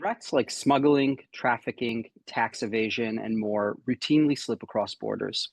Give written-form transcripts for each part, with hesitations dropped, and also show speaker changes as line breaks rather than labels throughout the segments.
Threats like smuggling, trafficking, tax evasion, and more routinely slip across borders.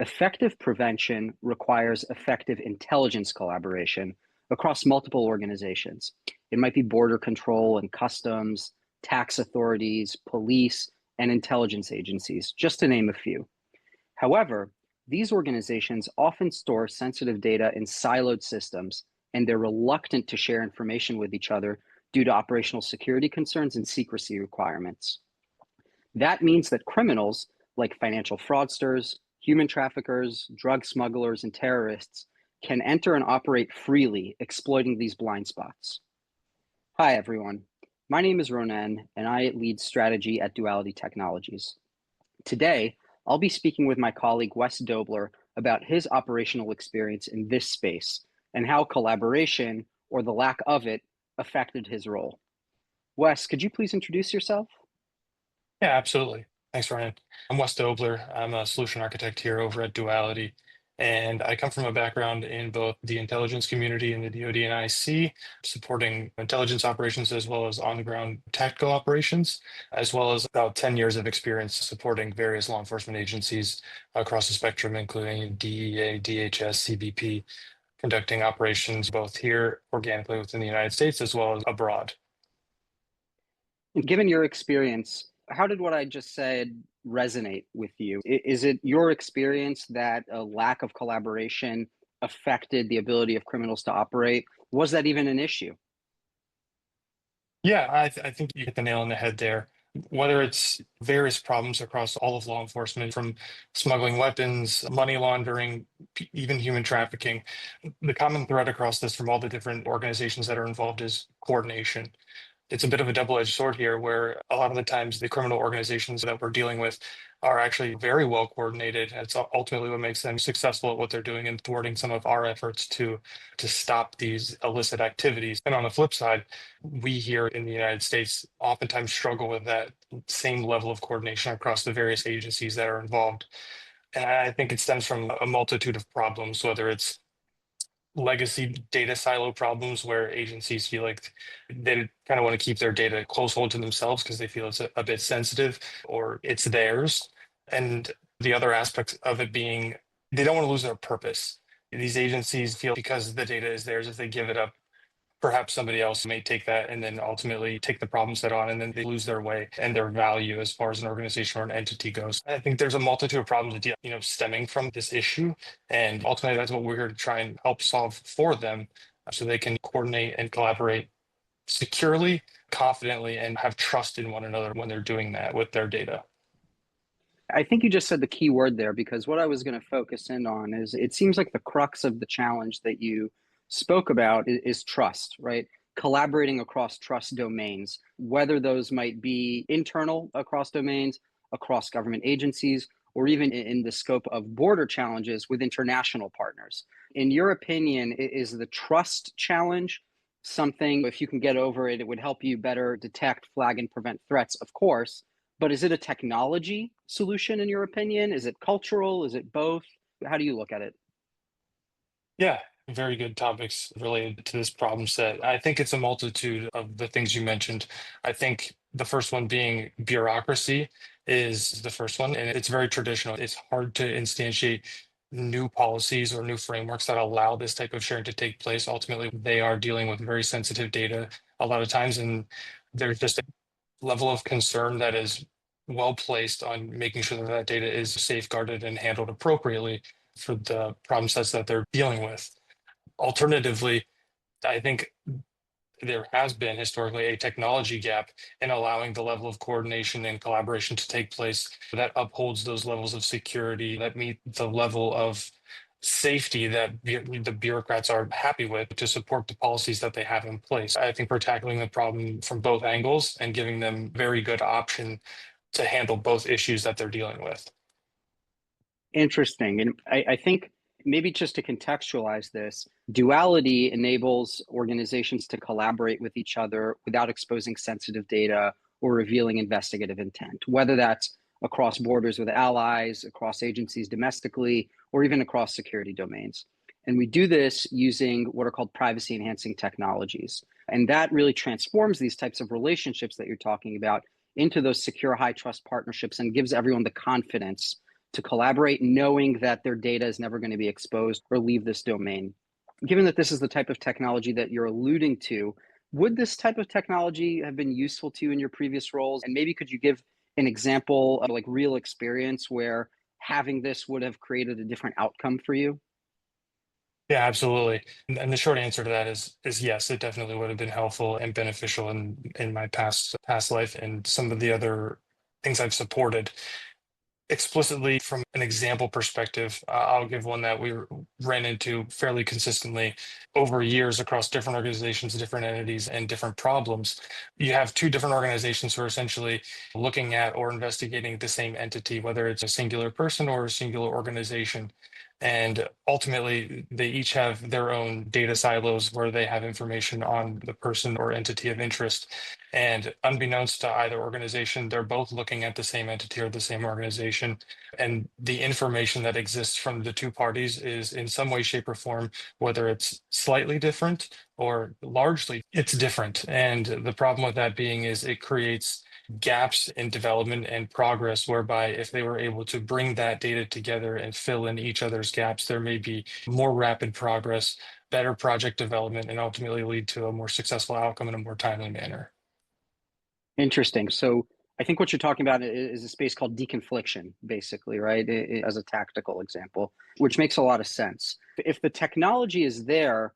Effective prevention requires effective intelligence collaboration across multiple organizations. It might be border control and customs, tax authorities, police, and intelligence agencies, just to name a few. However, these organizations often store sensitive data in siloed systems, and they're reluctant to share information with each other due to operational security concerns and secrecy requirements. That means that criminals like financial fraudsters, human traffickers, drug smugglers, and terrorists can enter and operate freely, exploiting these blind spots. Hi, everyone. My name is Ronan, and I lead strategy at Duality Technologies. Today, I'll be speaking with my colleague Wes Doebler about his operational experience in this space and how collaboration, or the lack of it, affected his role. Wes, could you please introduce yourself?
Yeah, absolutely. Thanks, Ryan. I'm Wes Doebler. I'm a solution architect here over at Duality, and I come from a background in both the intelligence community and the DoD and IC, supporting intelligence operations as well as on-the-ground tactical operations, as well as about 10 years of experience supporting various law enforcement agencies across the spectrum, including DEA, DHS, CBP, conducting operations both here organically within the United States as well as abroad.
And given your experience, how did what I just said resonate with you? Is it your experience that a lack of collaboration affected the ability of criminals to operate? Was that even an issue?
Yeah, I think you hit the nail on the head there. Whether it's various problems across all of law enforcement, from smuggling weapons, money laundering, even human trafficking, the common thread across this from all the different organizations that are involved is coordination. It's a bit of a double-edged sword here where a lot of the times the criminal organizations that we're dealing with are actually very well coordinated. It's ultimately what makes them successful at what they're doing and thwarting some of our efforts to stop these illicit activities. And on the flip side, we here in the United States oftentimes struggle with that same level of coordination across the various agencies that are involved. And I think it stems from a multitude of problems, whether it's legacy data silo problems where agencies feel like they kind of want to keep their data close hold to themselves because they feel it's a bit sensitive or it's theirs. And the other aspect of it being they don't want to lose their purpose. These agencies feel because the data is theirs, if they give it up, perhaps somebody else may take that and then ultimately take the problem set on, and then they lose their way and their value as far as an organization or an entity goes. I think there's a multitude of problems that stemming from this issue, and ultimately that's what we're here to try and help solve for them, so they can coordinate and collaborate securely, confidently, and have trust in one another when they're doing that with their data.
I think you just said the key word there because what I was going to focus in on is it seems like the crux of the challenge that you spoke about is trust, right? Collaborating across trust domains, whether those might be internal across domains, across government agencies, or even in the scope of border challenges with international partners. In your opinion, is the trust challenge something, if you can get over it, it would help you better detect, flag, and prevent threats, of course, but is it a technology solution in your opinion? Is it cultural? Is it both? How do you look at it?
Yeah, very good topics related to this problem set. I think it's a multitude of the things you mentioned. I think the first one being bureaucracy is the first one, and it's very traditional. It's hard to instantiate new policies or new frameworks that allow this type of sharing to take place. Ultimately, they are dealing with very sensitive data a lot of times, and there's just a level of concern that is well placed on making sure that that data is safeguarded and handled appropriately for the problem sets that they're dealing with. Alternatively, I think there has been historically a technology gap in allowing the level of coordination and collaboration to take place that upholds those levels of security that meet the level of safety that the bureaucrats are happy with to support the policies that they have in place. I think we're tackling the problem from both angles and giving them very good option to handle both issues that they're dealing with.
Interesting. And I think maybe just to contextualize this, duality enables organizations to collaborate with each other without exposing sensitive data or revealing investigative intent, whether that's across borders with allies, across agencies domestically, or even across security domains. And we do this using what are called privacy enhancing technologies. And that really transforms these types of relationships that you're talking about into those secure, high trust partnerships and gives everyone the confidence to collaborate, knowing that their data is never going to be exposed or leave this domain. Given that this is the type of technology that you're alluding to, would this type of technology have been useful to you in your previous roles? And maybe could you give an example of like real experience where having this would have created a different outcome for you?
Yeah, absolutely. And the short answer to that is yes, it definitely would have been helpful and beneficial in my past life and some of the other things I've supported. Explicitly from an example perspective, I'll give one that we ran into fairly consistently over years across different organizations, different entities, and different problems. You have two different organizations who are essentially looking at or investigating the same entity, whether it's a singular person or a singular organization. And ultimately, they each have their own data silos where they have information on the person or entity of interest. And unbeknownst to either organization, they're both looking at the same entity or the same organization. And the information that exists from the two parties is in some way, shape, or form, whether it's slightly different or largely it's different. And the problem with that being is it creates gaps in development and progress, whereby if they were able to bring that data together and fill in each other's gaps, there may be more rapid progress, better project development, and ultimately lead to a more successful outcome in a more timely manner.
Interesting. So I think what you're talking about is a space called deconfliction, basically, right? As a tactical example, which makes a lot of sense. If the technology is there,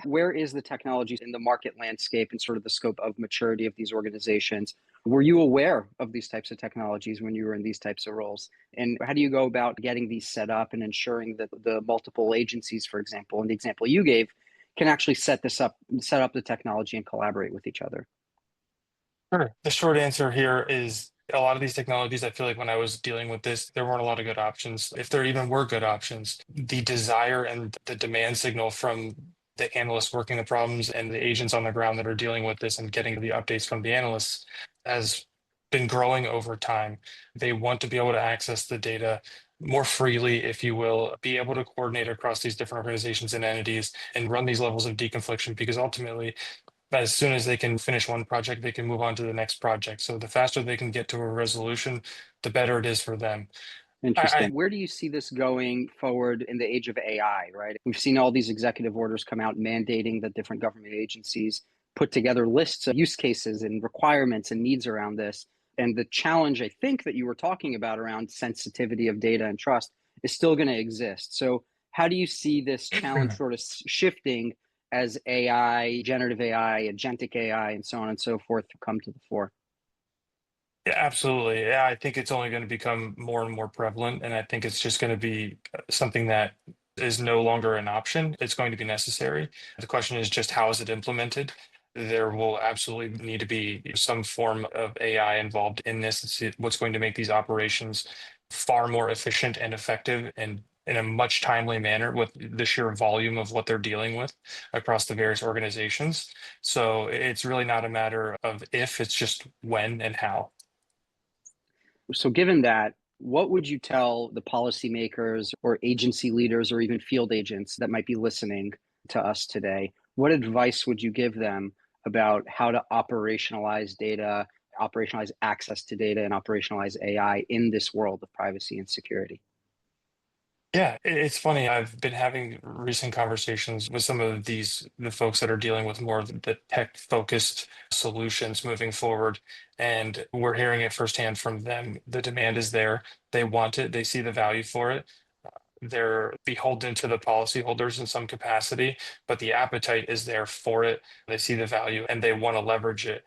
where is the technology in the market landscape and sort of the scope of maturity of these organizations? Were you aware of these types of technologies when you were in these types of roles? And how do you go about getting these set up and ensuring that the multiple agencies, for example, in the example you gave, can actually set up the technology and collaborate with each other?
Sure. The short answer here is a lot of these technologies, I feel like when I was dealing with this, there weren't a lot of good options. If there even were good options, the desire and the demand signal from the analysts working the problems and the agents on the ground that are dealing with this and getting the updates from the analysts has been growing over time. They want to be able to access the data more freely, if you will, be able to coordinate across these different organizations and entities and run these levels of deconfliction, because ultimately as soon as they can finish one project, they can move on to the next project. So the faster they can get to a resolution, the better it is for them.
Interesting. Where do you see this going forward in the age of AI, right? We've seen all these executive orders come out mandating that different government agencies put together lists of use cases and requirements and needs around this. And the challenge, I think, that you were talking about around sensitivity of data and trust is still going to exist. So, how do you see this challenge sort of shifting as AI, generative AI, agentic AI, and so on and so forth come to the fore?
Yeah, absolutely. Yeah, I think it's only going to become more and more prevalent, and I think it's just going to be something that is no longer an option. It's going to be necessary. The question is just how is it implemented? There will absolutely need to be some form of AI involved in this. It's what's going to make these operations far more efficient and effective and in a much timely manner with the sheer volume of what they're dealing with across the various organizations. So it's really not a matter of if, it's just when and how.
So, given that, what would you tell the policymakers or agency leaders or even field agents that might be listening to us today? What advice would you give them about how to operationalize data, operationalize access to data, and operationalize AI in this world of privacy and security?
Yeah, it's funny. I've been having recent conversations with some of the folks that are dealing with more of the tech focused solutions moving forward. And we're hearing it firsthand from them. The demand is there. They want it. They see the value for it. They're beholden to the policyholders in some capacity, but the appetite is there for it. They see the value and they want to leverage it.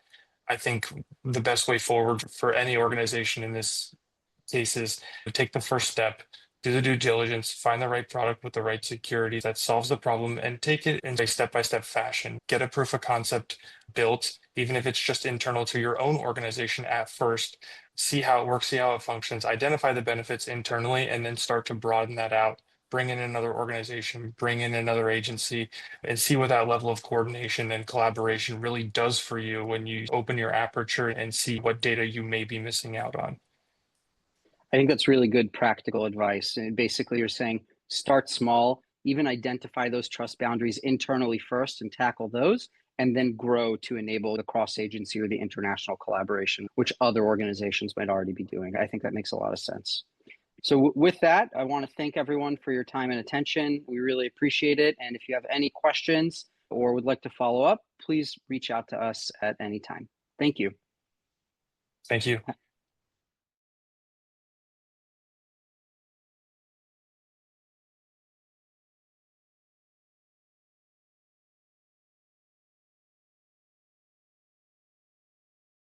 I think the best way forward for any organization in this case is to take the first step, do the due diligence, find the right product with the right security that solves the problem, and take it in a step-by-step fashion. Get a proof of concept built, even if it's just internal to your own organization at first. See how it works, see how it functions, identify the benefits internally, and then start to broaden that out. Bring in another organization, bring in another agency, and see what that level of coordination and collaboration really does for you when you open your aperture and see what data you may be missing out on.
I think that's really good practical advice. And basically, you're saying start small, even identify those trust boundaries internally first and tackle those, and then grow to enable the cross-agency or the international collaboration, which other organizations might already be doing. I think that makes a lot of sense. So with that, I want to thank everyone for your time and attention. We really appreciate it. And if you have any questions or would like to follow up, please reach out to us at any time. Thank you.
Thank you.